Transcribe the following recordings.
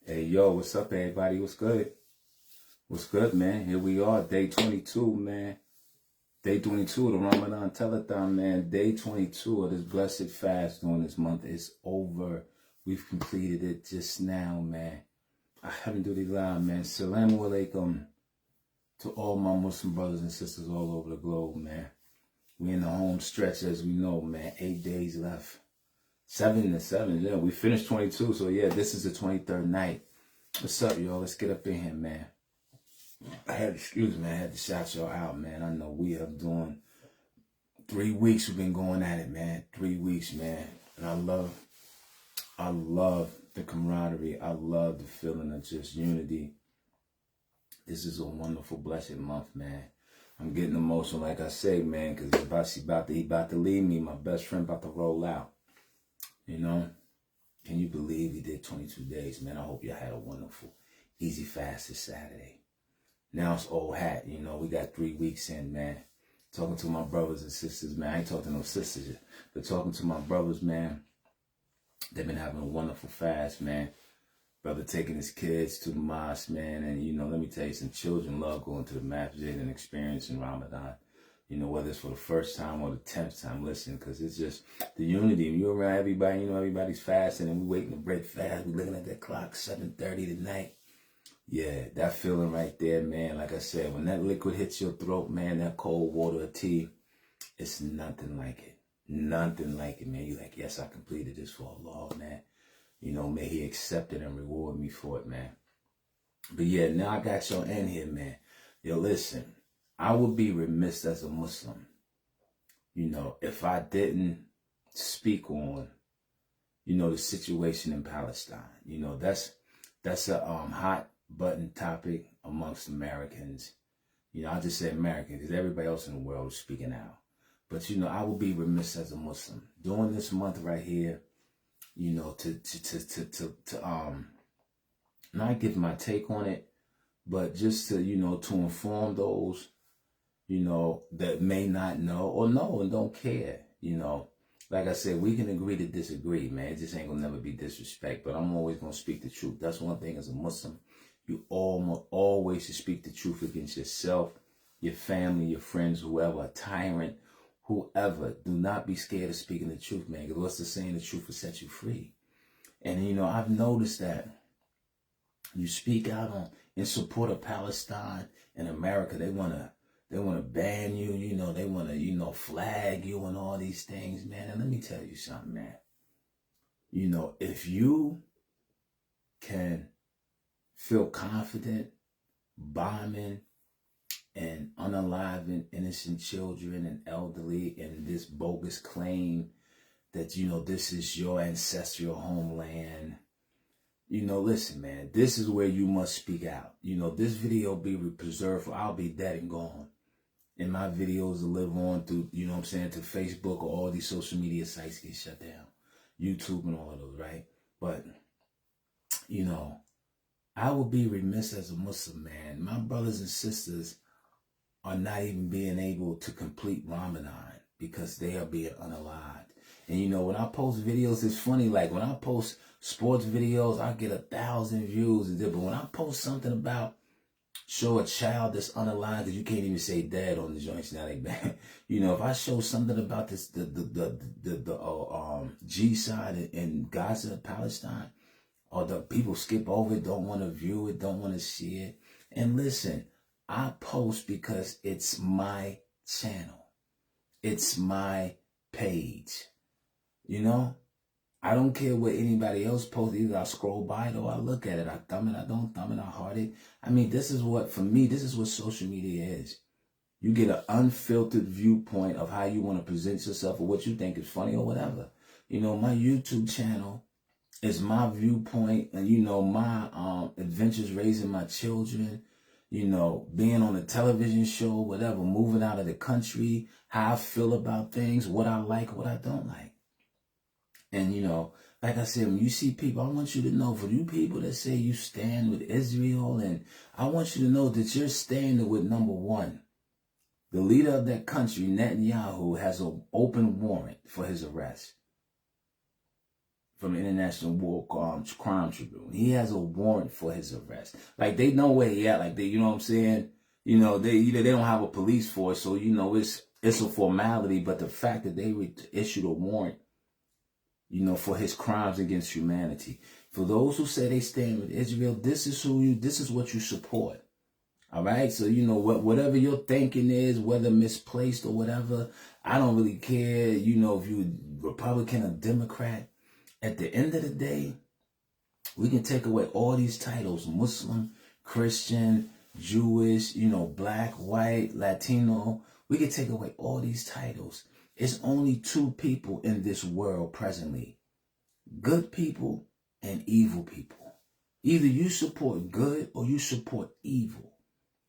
Hey, yo, what's up, everybody? What's good? What's good, man? Here we are, day 22, man. Day 22 of the Ramadan Telethon, man. Day 22 of this blessed fast during this month is over. We've completed it just now, man. Alhamdulillah, man. Salamu alaikum to all my Muslim brothers and sisters all over the globe, man. We in the home stretch, as we know, man. 8 days left. 7 to 7, yeah. We finished 22, so yeah, this is the 23rd night. What's up, y'all? Let's get up in here, man. I had to shout y'all out, man. I know we have doing 3 weeks. We've been going at it, man. 3 weeks, man. And I love the camaraderie. I love the feeling of just unity. This is a wonderful, blessed month, man. I'm getting emotional, like I say, man, because he about to leave me. My best friend about to roll out. You know? Can you believe he did 22 days, man? I hope you had a wonderful, easy fast this Saturday. Now it's old hat, you know. We got 3 weeks in, man. Talking to my brothers and sisters, man. I ain't talking to no sisters yet, but talking to my brothers, man. They've been having a wonderful fast, man. Brother taking his kids to the mosque, man. And, you know, let me tell you, some children love going to the masjid and experiencing Ramadan. You know, whether it's for the first time or the 10th time, listen, because it's just the unity. When you're around everybody, you know, everybody's fasting and we waiting to break fast. We looking at that clock, 7:30 tonight. Yeah, that feeling right there, man. Like I said, when that liquid hits your throat, man, that cold water or tea, it's nothing like it. Nothing like it, man. You're like, yes, I completed this for Allah, man. You know, may He accept it and reward me for it, man. But yeah, now I got y'all in here, man. Yo, listen, I would be remiss as a Muslim, you know, if I didn't speak on, you know, the situation in Palestine. You know, that's a hot button topic amongst Americans. You know, I just say American because everybody else in the world is speaking out. But, you know, I will be remiss as a Muslim during this month right here, you know, to not give my take on it, but just to, you know, to inform those, you know, that may not know or know and don't care, you know. Like I said, we can agree to disagree, man. It just ain't gonna never be disrespect, but I'm always gonna speak the truth. That's one thing as a Muslim. You always should speak the truth against yourself, your family, your friends, whoever, a tyrant, whoever. Do not be scared of speaking the truth, man, because what's the saying? The truth will set you free. And, you know, I've noticed that you speak out in support of Palestine and America, they want to ban you, you know, they want to, you know, flag you and all these things, man. And let me tell you something, man. You know, if you can feel confident bombing and unaliving innocent children and elderly and this bogus claim that, you know, this is your ancestral homeland, you know, listen, man, this is where you must speak out. You know, this video be preserved for I'll be dead and gone. And my videos will live on through, you know what I'm saying, to Facebook or all these social media sites get shut down. YouTube and all of those, right? But, you know, I would be remiss as a Muslim, man. My brothers and sisters are not even being able to complete Ramadan because they are being unalived. And, you know, when I post videos, it's funny, like when I post sports videos, I get 1,000 views. But when I post something about show a child that's unalived, because you can't even say dad on the joints now, they ban. You know, if I show something about this, the G side in Gaza, Palestine, or the people skip over it, don't want to view it, don't want to see it. And listen, I post because it's my channel. It's my page. You know? I don't care what anybody else posts. Either I scroll by it or I look at it. I thumb it, I don't thumb it, I heart it. I mean, this is what, for me, this is what social media is. You get an unfiltered viewpoint of how you want to present yourself or what you think is funny or whatever. You know, my YouTube channel is my viewpoint and, you know, my adventures raising my children, you know, being on a television show, whatever, moving out of the country, how I feel about things, what I like, what I don't like. And, you know, like I said, when you see people, I want you to know, for you people that say you stand with Israel, and I want you to know that you're standing with number one. The leader of that country, Netanyahu, has an open warrant for his arrest. from the International War Crime Tribunal. He has a warrant for his arrest. Like, they know where he at. Like, you know what I'm saying? You know, they don't have a police force, so, you know, it's a formality. But the fact that they issued a warrant, you know, for his crimes against humanity. For those who say they stand with Israel, this is what you support. All right. So, you know, whatever your thinking is, whether misplaced or whatever, I don't really care. You know, if you're Republican or Democrat, at the end of the day, we can take away all these titles: Muslim, Christian, Jewish, you know, black, white, Latino. We can take away all these titles. It's only two people in this world presently: good people and evil people. Either you support good or you support evil.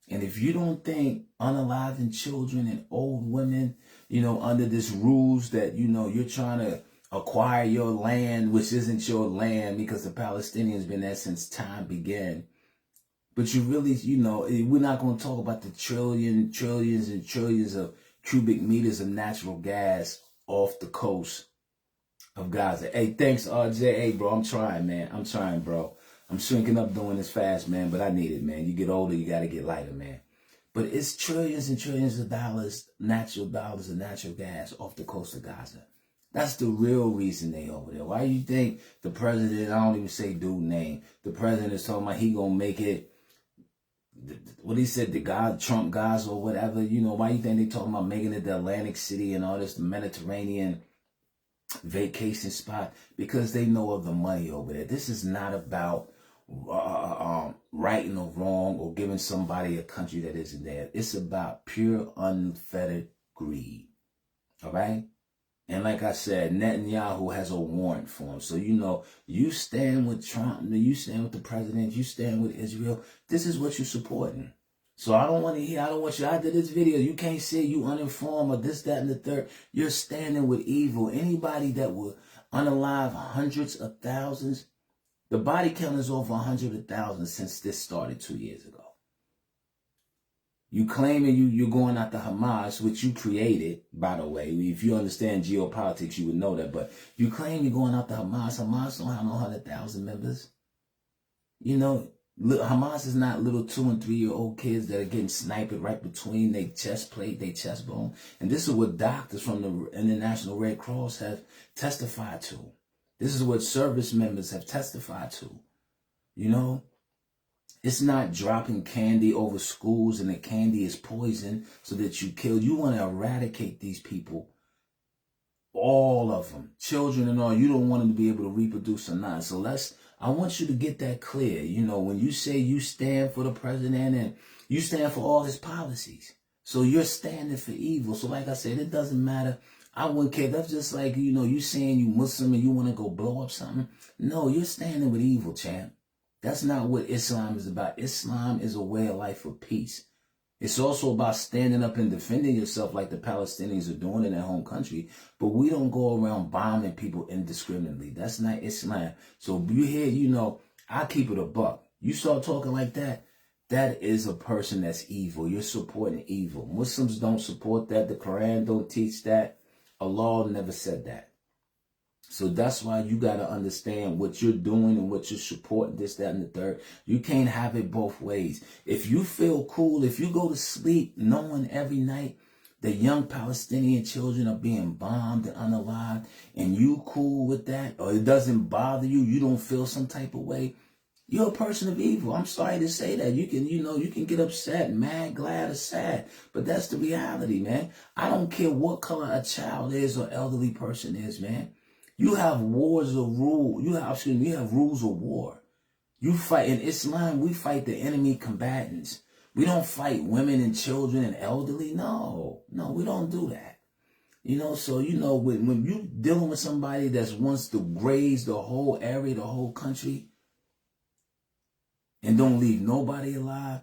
And if you don't think unaliving children and old women, you know, under this rules that, you know, you're trying to acquire your land, which isn't your land, because the Palestinians been there since time began. But you really, you know, we're not going to talk about the trillions and trillions of cubic meters of natural gas off the coast of Gaza. Hey, thanks, RJ. Hey, bro, I'm trying, man. I'm trying, bro. I'm shrinking up doing this fast, man, but I need it, man. You get older, you got to get lighter, man. But it's trillions and trillions of dollars and natural gas off the coast of Gaza. That's the real reason they over there. Why you think the president, I don't even say dude name, the president is talking about he going to make it, what he said, the Trump Gaza or whatever, you know, why you think they talking about making it the Atlantic City and all this, the Mediterranean vacation spot? Because they know of the money over there. This is not about righting or wrong or giving somebody a country that isn't there. It's about pure unfettered greed. All right? And like I said, Netanyahu has a warrant for him. So, you know, you stand with Trump, you stand with the president, you stand with Israel. This is what you're supporting. So I don't want you, after this video, you can't say you uninformed or this, that, and the third. You're standing with evil. Anybody that will unalive hundreds of thousands, the body count is over 100,000 since this started 2 years ago. You claiming you're going after Hamas, which you created, by the way. If you understand geopolitics, you would know that. But you claim you're going after Hamas. Hamas don't have no 100,000 members. You know, Hamas is not little 2- and 3-year-old kids that are getting sniped right between their chest plate, their chest bone. And this is what doctors from the International Red Cross have testified to. This is what service members have testified to. You know, it's not dropping candy over schools and the candy is poison so that you kill. You want to eradicate these people, all of them, children and all. You don't want them to be able to reproduce or not. So I want you to get that clear. You know, when you say you stand for the president and you stand for all his policies, so you're standing for evil. So like I said, it doesn't matter. I wouldn't care. That's just like, you know, you saying you Muslim and you want to go blow up something. No, you're standing with evil, champ. That's not what Islam is about. Islam is a way of life for peace. It's also about standing up and defending yourself like the Palestinians are doing in their home country. But we don't go around bombing people indiscriminately. That's not Islam. So you hear, you know, I keep it a buck. You start talking like that, that is a person that's evil. You're supporting evil. Muslims don't support that. The Quran don't teach that. Allah never said that. So that's why you got to understand what you're doing and what you're supporting, this, that, and the third. You can't have it both ways. If you feel cool, if you go to sleep knowing every night that young Palestinian children are being bombed and unalived, and you cool with that, or it doesn't bother you, you don't feel some type of way, you're a person of evil. I'm sorry to say that. You can get upset, mad, glad, or sad. But that's the reality, man. I don't care what color a child is or elderly person is, man. You have wars of rule. You have rules of war. You fight in Islam. We fight the enemy combatants. We don't fight women and children and elderly. No, we don't do that. You know, so, you know, when you dealing with somebody that's wants to graze the whole area, the whole country, and don't leave nobody alive,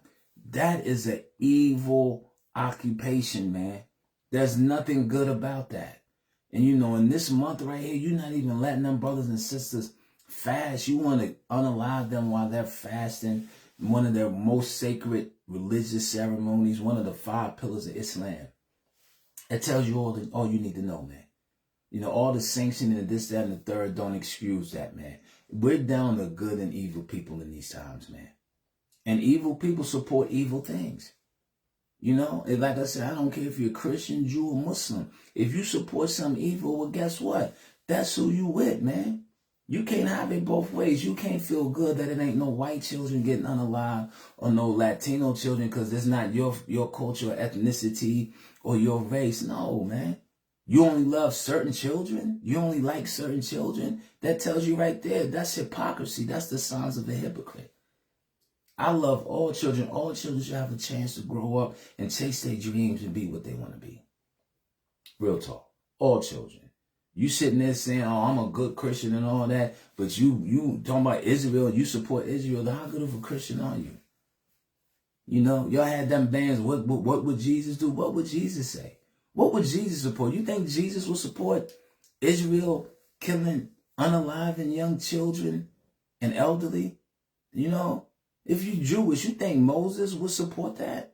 that is an evil occupation, man. There's nothing good about that. And, you know, in this month right here, you're not even letting them brothers and sisters fast. You want to unalive them while they're fasting. One of their most sacred religious ceremonies, one of the 5 pillars of Islam. It tells you all you need to know, man. You know, all the sanctioning and this, that, and the third don't excuse that, man. We're down to good and evil people in these times, man. And evil people support evil things. You know, and like I said, I don't care if you're Christian, Jew, or Muslim. If you support some evil, well, guess what? That's who you with, man. You can't have it both ways. You can't feel good that it ain't no white children getting unalive or no Latino children because it's not your culture or ethnicity or your race. No, man. You only love certain children. You only like certain children. That tells you right there. That's hypocrisy. That's the signs of a hypocrite. I love all children. All children should have a chance to grow up and chase their dreams and be what they want to be. Real talk. All children. You sitting there saying, oh, I'm a good Christian and all that, but you talking about Israel, you support Israel, how good of a Christian are you? You know, y'all had them bands, what would Jesus do? What would Jesus say? What would Jesus support? You think Jesus will support Israel killing unalive and young children and elderly? You know? If you're Jewish, you think Moses would support that?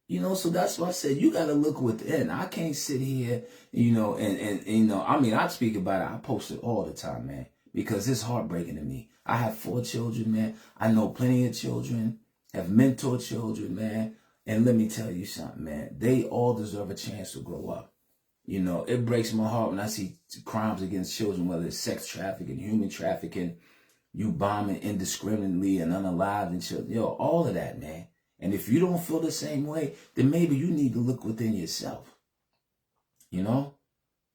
You know, so that's why I said you got to look within. I can't sit here, you know, and you know, I mean, I speak about it. I post it all the time, man, because it's heartbreaking to me. I have 4 children, man. I know plenty of children, have mentored children, man. And let me tell you something, man. They all deserve a chance to grow up. You know, it breaks my heart when I see crimes against children, whether it's sex trafficking, human trafficking, you bombing indiscriminately and unalived children, yo, all of that, man. And if you don't feel the same way, then maybe you need to look within yourself. You know?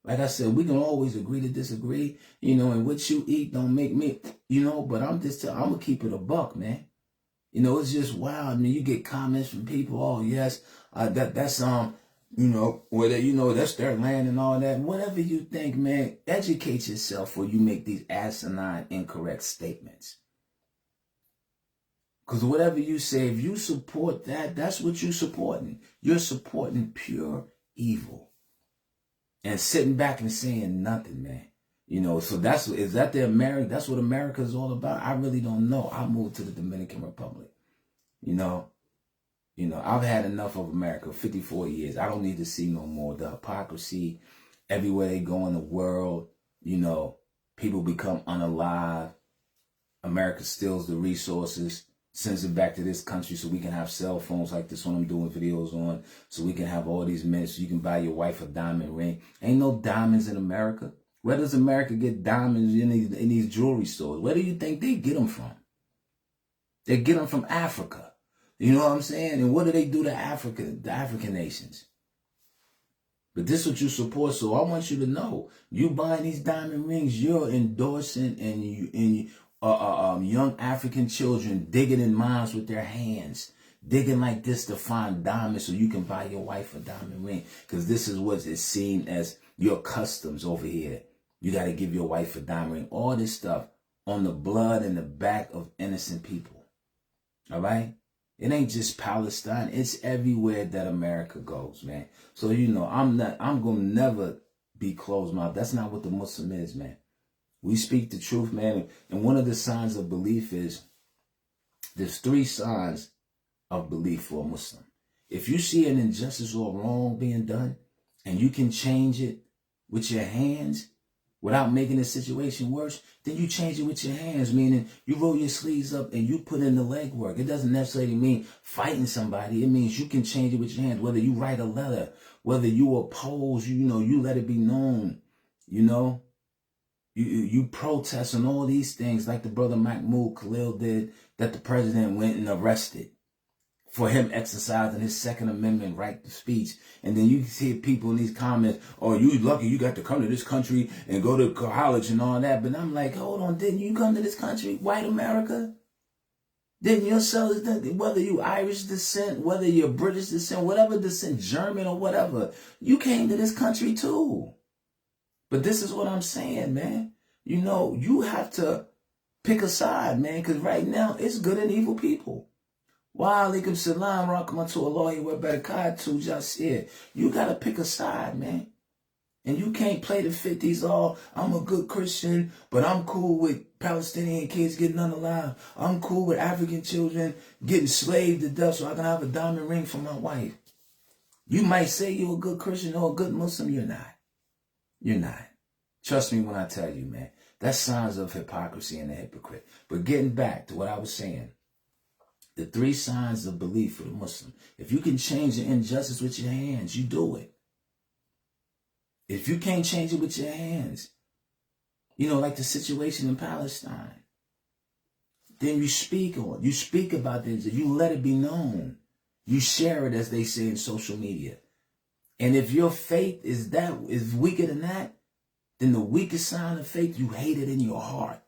Like I said, we can always agree to disagree, you know, and what you eat don't make me, you know, but I'm going to keep it a buck, man. You know, it's just wild. I mean, you get comments from people, oh, yes, that's, you know, whether, you know, that's their land and all that. Whatever you think, man, educate yourself before you make these asinine, incorrect statements. Because whatever you say, if you support that, that's what you're supporting. You're supporting pure evil. And sitting back and saying nothing, man. You know, so is that the America? That's what America is all about? I really don't know. I moved to the Dominican Republic. You know, I've had enough of America, 54 years. I don't need to see no more. The hypocrisy, everywhere they go in the world, you know, people become unalive. America steals the resources, sends it back to this country so we can have cell phones like this one I'm doing videos on, so we can have all these minutes, so you can buy your wife a diamond ring. Ain't no diamonds in America. Where does America get diamonds in these jewelry stores? Where do you think they get them from? They get them from Africa. You know what I'm saying? And what do they do to Africa, the African nations? But this is what you support, so I want you to know, you buying these diamond rings, you're endorsing young African children digging in mines with their hands, digging like this to find diamonds so you can buy your wife a diamond ring. Because this is what is seen as your customs over here. You got to give your wife a diamond ring. All this stuff on the blood and the back of innocent people. All right? It ain't just Palestine. It's everywhere that America goes, man. So, you know, I'm going to never be closed mouth. That's not what the Muslim is, man. We speak the truth, man. And one of the signs of belief is, there's 3 signs of belief for a Muslim. If you see an injustice or wrong being done, and you can change it with your hands without making the situation worse, then you change it with your hands, meaning you roll your sleeves up and you put in the legwork. It doesn't necessarily mean fighting somebody. It means you can change it with your hands, whether you write a letter, whether you oppose, you know, you let it be known, you know. You protest on all these things like the brother Mahmoud Khalil did, that the president went and arrested for him exercising his Second Amendment right to speech. And then you see people in these comments, oh, you lucky you got to come to this country and go to college and all that. But I'm like, hold on, didn't you come to this country, white America? Didn't yourself, whether you Irish descent, whether you're British descent, whatever descent, German or whatever, you came to this country too. But this is what I'm saying, man. You know, you have to pick a side, man, because right now it's good and evil people. Wa alaikum salam, rahmatullahi wa barakatuh, just here. You got to pick a side, man. And you can't play the 50s all, I'm a good Christian, but I'm cool with Palestinian kids getting unalive. I'm cool with African children getting slaved to death so I can have a diamond ring for my wife. You might say you're a good Christian or a good Muslim. You're not. You're not. Trust me when I tell you, man. That's signs of hypocrisy and a hypocrite. But getting back to what I was saying, the 3 signs of belief for the Muslim. If you can change the injustice with your hands, you do it. If you can't change it with your hands, like the situation in Palestine, then you speak on it. You speak about this. You let it be known. You share it, as they say in social media. And if your faith is weaker than that, then the weakest sign of faith, you hate it in your heart.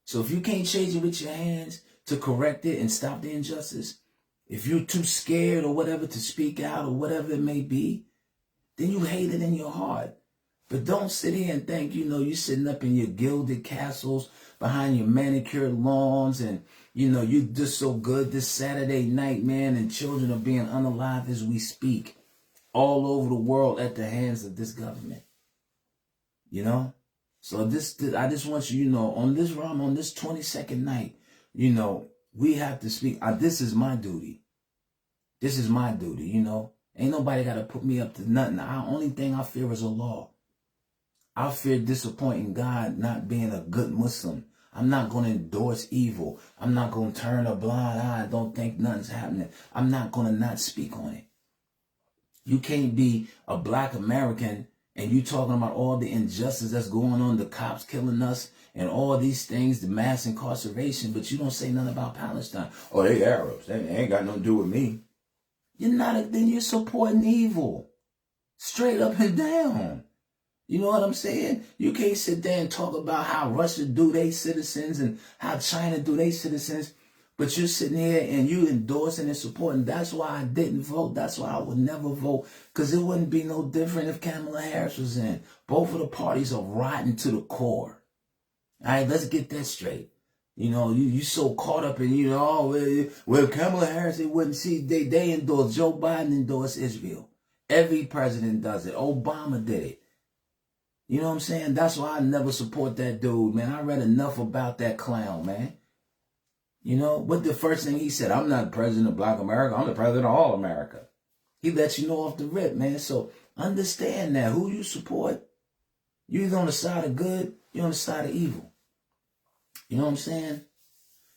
So if you can't change it with your hands to correct it and stop the injustice, if you're too scared or whatever to speak out or whatever it may be, then you hate it in your heart. But don't sit here and think, you're sitting up in your gilded castles behind your manicured lawns and, you're just so good this Saturday night, man, and children are being unalived as we speak all over the world at the hands of this government. So I just want you, on this 22nd night, we have to speak. This is my duty. This is my duty, Ain't nobody got to put me up to nothing. The only thing I fear is Allah. I fear disappointing God, not being a good Muslim. I'm not going to endorse evil. I'm not going to turn a blind eye and don't think nothing's happening. I'm not going to not speak on it. You can't be a black American and you talking about all the injustice that's going on, the cops killing us and all these things, the mass incarceration, but you don't say nothing about Palestine. Oh, they Arabs. They ain't got nothing to do with me. Then you're supporting evil. Straight up and down. You know what I'm saying? You can't sit there and talk about how Russia do their citizens and how China do their citizens, but you're sitting here and you endorsing and supporting. That's why I didn't vote. That's why I would never vote, because it wouldn't be no different if Kamala Harris was in. Both of the parties are rotten to the core. All right, let's get that straight. You so caught up in, well, Kamala Harris, they wouldn't see, they endorsed, Joe Biden endorsed Israel. Every president does it. Obama did it. You know what I'm saying? That's why I never support that dude, man. I read enough about that clown, man. What the first thing he said? I'm not the president of Black America. I'm the president of all America. He lets you know off the rip, man. So understand that. Who you support, you're either on the side of good, you're on the side of evil. You know what I'm saying?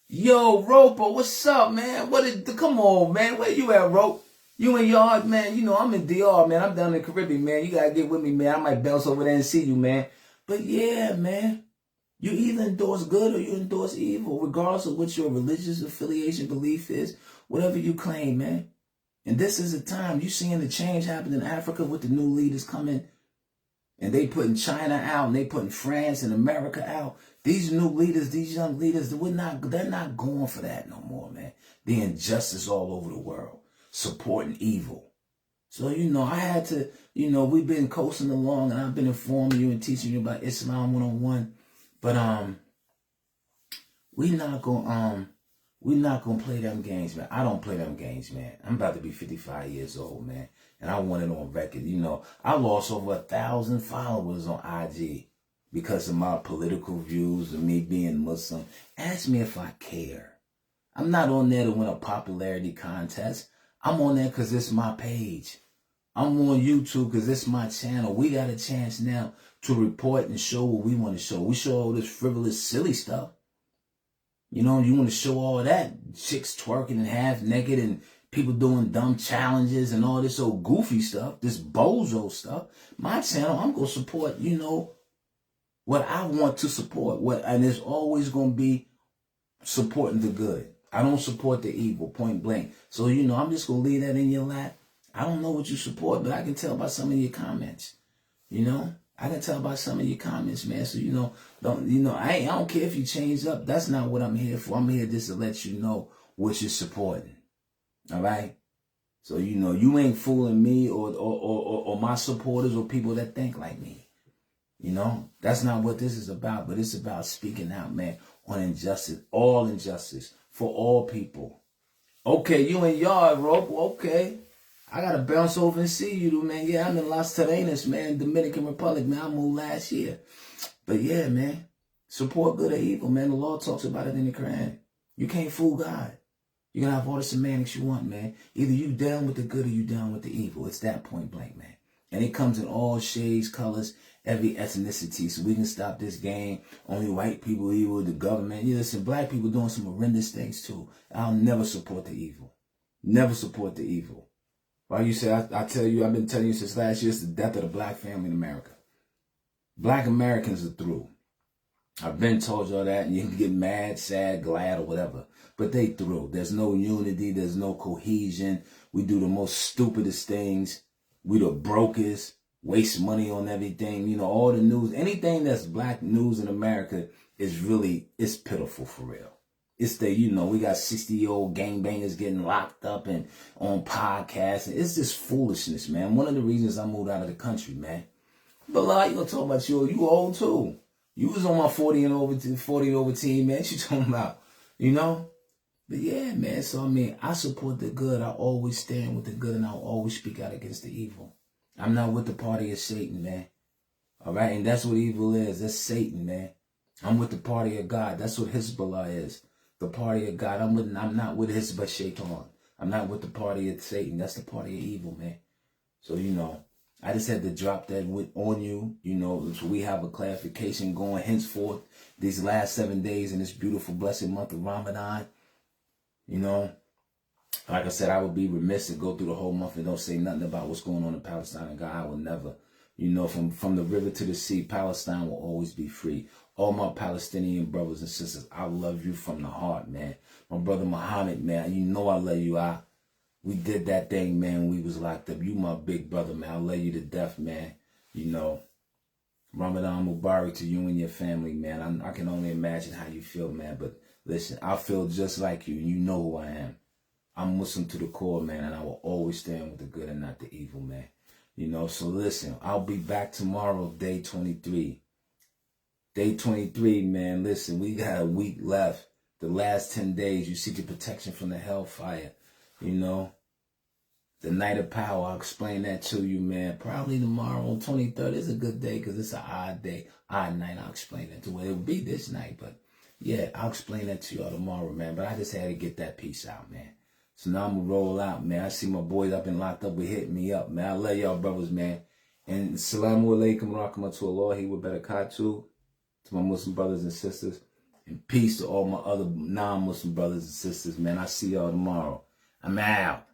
Yo, Roper, what's up, man? Come on, man. Where you at, Rope? You in yard, man. I'm in DR, man. I'm down in the Caribbean, man. You got to get with me, man. I might bounce over there and see you, man. But yeah, man. You either endorse good or you endorse evil, regardless of what your religious affiliation belief is, whatever you claim, man. And this is a time you seeing the change happen in Africa with the new leaders coming. And they putting China out and they putting France and America out. These new leaders, these young leaders, they're not going for that no more, man. The injustice all over the world. Supporting evil. So, I had to, we've been coasting along and I've been informing you and teaching you about Islam 101. But we're not gonna play them games, man. I don't play them games, man. I'm about to be 55 years old, man. And I want it on record. I lost over 1,000 followers on IG because of my political views and me being Muslim. Ask me if I care. I'm not on there to win a popularity contest. I'm on there because it's my page. I'm on YouTube because it's my channel. We got a chance now to report and show what we want to show. We show all this frivolous, silly stuff. You want to show all that. Chicks twerking and half naked and people doing dumb challenges and all this old goofy stuff, this bozo stuff. My channel, I'm going to support, what I want to support. And it's always going to be supporting the good. I don't support the evil, point blank. So, I'm just going to leave that in your lap. I don't know what you support, but I can tell by some of your comments. I can tell by some of your comments, man. So, I don't care if you change up. That's not what I'm here for. I'm here just to let you know what you're supporting. All right? So, you ain't fooling me or my supporters or people that think like me. That's not what this is about, but it's about speaking out, man, on injustice, all injustice. For all people. Okay, you in yard, Rope. Okay. I got to bounce over and see you, man. Yeah, I'm in Las Terrenas, man. Dominican Republic, man. I moved last year. But yeah, man. Support good or evil, man. The law talks about it in the Quran. You can't fool God. You can have all the semantics you want, man. Either you down with the good or you down with the evil. It's that point blank, man. And it comes in all shades, colors, every ethnicity, so we can stop this game. Only white people evil, the government. You listen, black people doing some horrendous things too. I'll never support the evil. Never support the evil. Why you say, I tell you, I've been telling you since last year, it's the death of the black family in America. Black Americans are through. I've been told y'all that, and you can get mad, sad, glad, or whatever. But they through. There's no unity. There's no cohesion. We do the most stupidest things. We the brokest. Waste money on everything. You know, all the news. Anything that's black news in America is really, it's pitiful for real. It's the, you know, we got 60-year-old gangbangers getting locked up and on podcasts. And it's just foolishness, man. One of the reasons I moved out of the country, man. But like, you gonna talk about you old too. You was on my 40 and over team, man. You talking about, you know? But yeah, man. So I mean, I support the good. I always stand with the good, and I'll always speak out against the evil. I'm not with the party of Satan, man. All right, and that's what evil is. That's Satan, man. I'm with the party of God. That's what Hezbollah is. The party of God. I'm not with Hezbollah Shaitan. I'm not with the party of Satan. That's the party of evil, man. So you know. I just had to drop that on you, you know, so we have a clarification going henceforth these last 7 days in this beautiful, blessed month of Ramadan. You know, like I said, I would be remiss to go through the whole month and don't say nothing about what's going on in Palestine and God. I will never, you know, from the river to the sea, Palestine will always be free. All my Palestinian brothers and sisters, I love you from the heart, man. My brother Muhammad, man, you know I love you. We did that thing, man, we was locked up. You my big brother, man. I love you to death, man. You know, Ramadan Mubarak to you and your family, man. I can only imagine how you feel, man. But listen, I feel just like you, and you know who I am. I'm Muslim to the core, man, and I will always stand with the good and not the evil, man. You know, so listen, I'll be back tomorrow, day 23. Day 23, man. Listen, we got a week left. The last 10 days, you seek your protection from the hellfire. You know, the night of power, I'll explain that to you, man. Probably tomorrow on 23rd is a good day because it's an odd day, odd night. I'll explain that to you. Well, it'll be this night, but yeah, I'll explain that to y'all tomorrow, man. But I just had to get that piece out, man. So now I'm going to roll out, man. I see my boys up and locked up with hitting me up, man. I love y'all brothers, man. And Assalamu alaikum rahmatullah wa barakatuh to my Muslim brothers and sisters. And peace to all my other non-Muslim brothers and sisters, man. I see y'all tomorrow. I'm out.